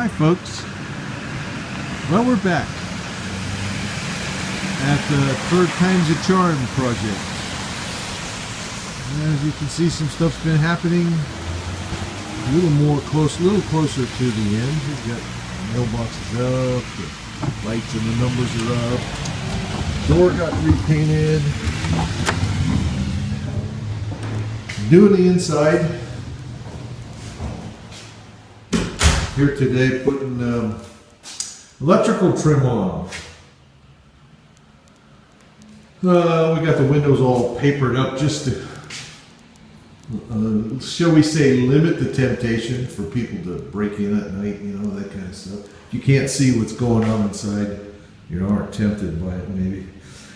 Hi folks, well we're back at the Third Time's a Charm project. As you can see, some stuff's been happening a little closer to the end. We've got mailboxes up, the lights and the numbers are up, door got repainted, doing the inside. Here today putting electrical trim on. We got the windows all papered up just to, shall we say, limit the temptation for people to break in at night, you know, that kind of stuff. If you can't see what's going on inside, you aren't tempted by it maybe.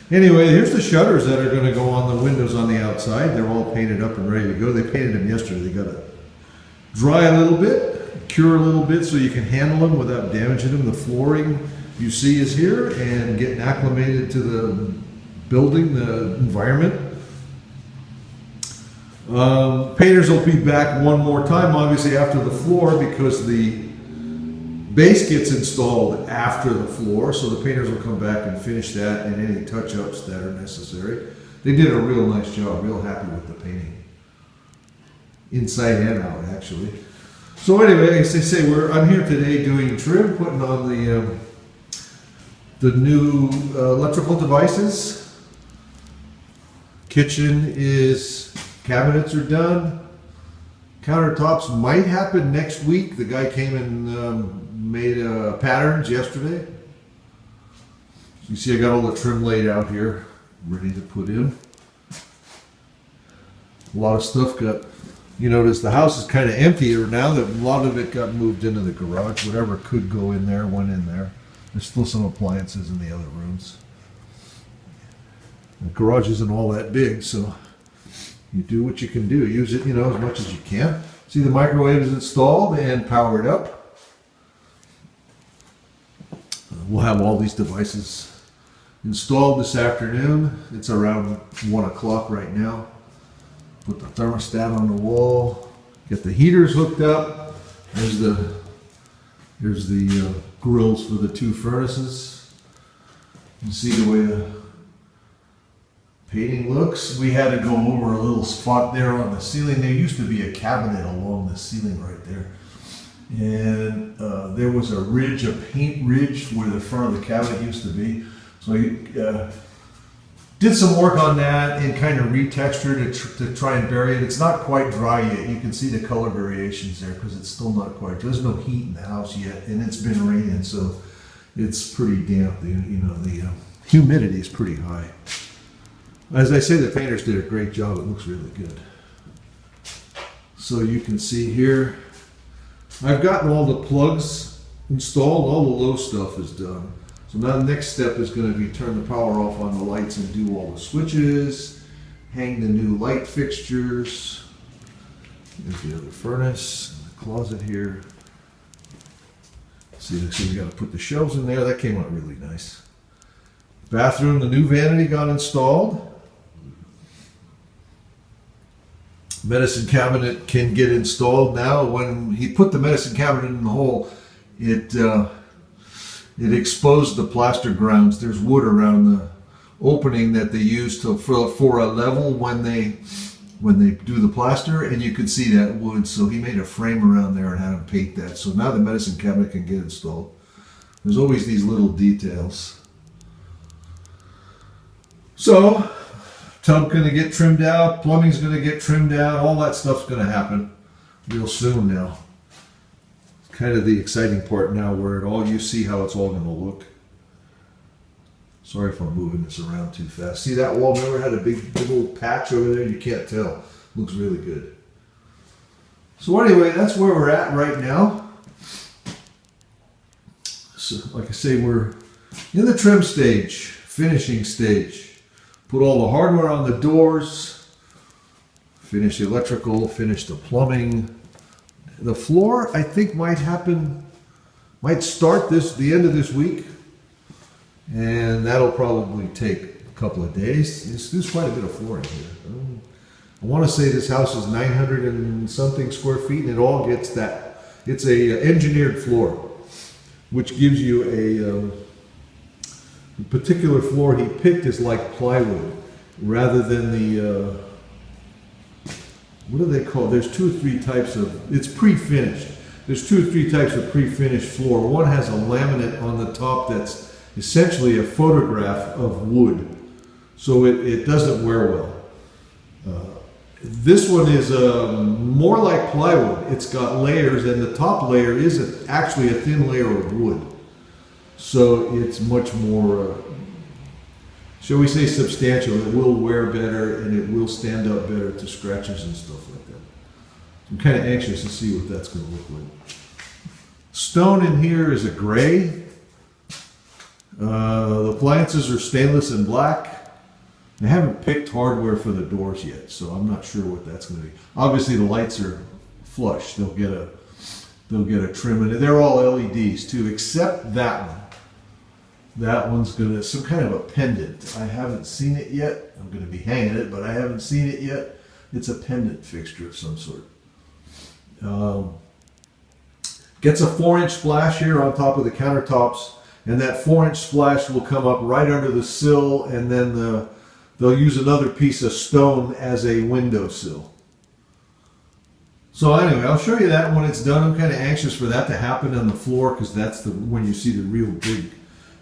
Anyway, here's the shutters that are going to go on the windows on the outside. They're all painted up and ready to go. They painted them yesterday. They got to dry a little bit, cure a little bit so you can handle them without damaging them. The flooring you see is here and getting acclimated to the building, the environment. Painters will be back one more time, obviously, after the floor, because the base gets installed after the floor, so the painters will come back and finish that and any touch-ups that are necessary. They did a real nice job, real happy with the painting. Inside and out, actually. So anyway, as they say, I'm here today doing trim, putting on the new electrical devices. Kitchen cabinets are done. Countertops might happen next week. The guy came and made patterns yesterday. You see I got all the trim laid out here, ready to put in. A lot of stuff you notice the house is kind of emptier now. That a lot of it got moved into the garage. Whatever could go in there went in there. There's still some appliances in the other rooms. The garage isn't all that big, so you do what you can do. Use it, as much as you can. See, the microwave is installed and powered up. We'll have all these devices installed this afternoon. It's around 1 o'clock right now. Put the thermostat on the wall. Get the heaters hooked up. Here's the grills for the two furnaces. You can see the way the painting looks. We had to go over a little spot there on the ceiling. There used to be a cabinet along the ceiling right there. And there was a paint ridge where the front of the cabinet used to be. So I did some work on that and kind of retextured it to try and bury it. It's not quite dry yet. You can see the color variations there because it's still not quite dry. There's no heat in the house yet, and it's been raining, so it's pretty damp. The humidity is pretty high. As I say, the painters did a great job. It looks really good. So you can see here, I've gotten all the plugs installed. All the low stuff is done. So now the next step is going to be turn the power off on the lights and do all the switches, hang the new light fixtures. There's the other furnace, the closet here. See, we got to put the shelves in there. That came out really nice. Bathroom, the new vanity got installed. Medicine cabinet can get installed now. When he put the medicine cabinet in the hole, it exposed the plaster grounds. There's wood around the opening that they use for a level when they do the plaster, and you could see that wood. So he made a frame around there and had him paint that. So now the medicine cabinet can get installed. There's always these little details. So, tub going to get trimmed out, plumbing's going to get trimmed out, all that stuff's going to happen real soon now. It's kind of the exciting part now where you see how it's all going to look. Sorry if I'm moving this around too fast. See that wall, remember, had a big little patch over there? You can't tell. Looks really good. So anyway, that's where we're at right now. So, like I say, we're in the trim stage, finishing stage. Put all the hardware on the doors, finish the electrical, finish the plumbing. The floor, I think, might start the end of this week, and that'll probably take a couple of days. There's quite a bit of flooring here. I want to say this house is 900 and something square feet, and it all gets that. It's a engineered floor. which gives you the particular floor he picked is like plywood, rather than the, what do they call it? There's 2 or 3 types of, it's pre-finished. There's 2 or 3 types of pre-finished floor. One has a laminate on the top that's essentially a photograph of wood, so it doesn't wear well. This one is more like plywood. It's got layers, and the top layer is actually a thin layer of wood. So it's much more, shall we say, substantial. It will wear better, and it will stand up better to scratches and stuff like that. I'm kind of anxious to see what that's going to look like. Stone in here is a gray. The appliances are stainless and black. I haven't picked hardware for the doors yet, so I'm not sure what that's going to be. Obviously, the lights are flush. They'll get a trim, and they're all LEDs too, except that one. That one's gonna some kind of a pendant. I haven't seen it yet. I'm gonna be hanging it, but I haven't seen it yet. It's a pendant fixture of some sort. Gets a 4-inch splash here on top of the countertops, and that 4-inch splash will come up right under the sill, and then they'll use another piece of stone as a windowsill. So anyway, I'll show you that when it's done. I'm kind of anxious for that to happen on the floor, because that's when you see the real big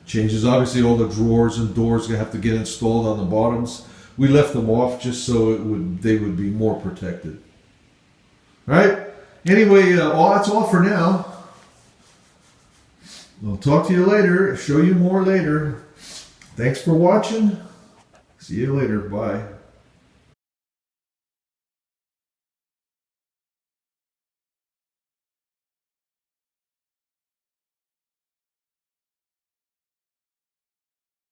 changes. Obviously, all the drawers and doors have to get installed on the bottoms. We left them off just so they would be more protected. All right. Anyway, that's all for now. I'll talk to you later. Show you more later. Thanks for watching. See you later. Bye.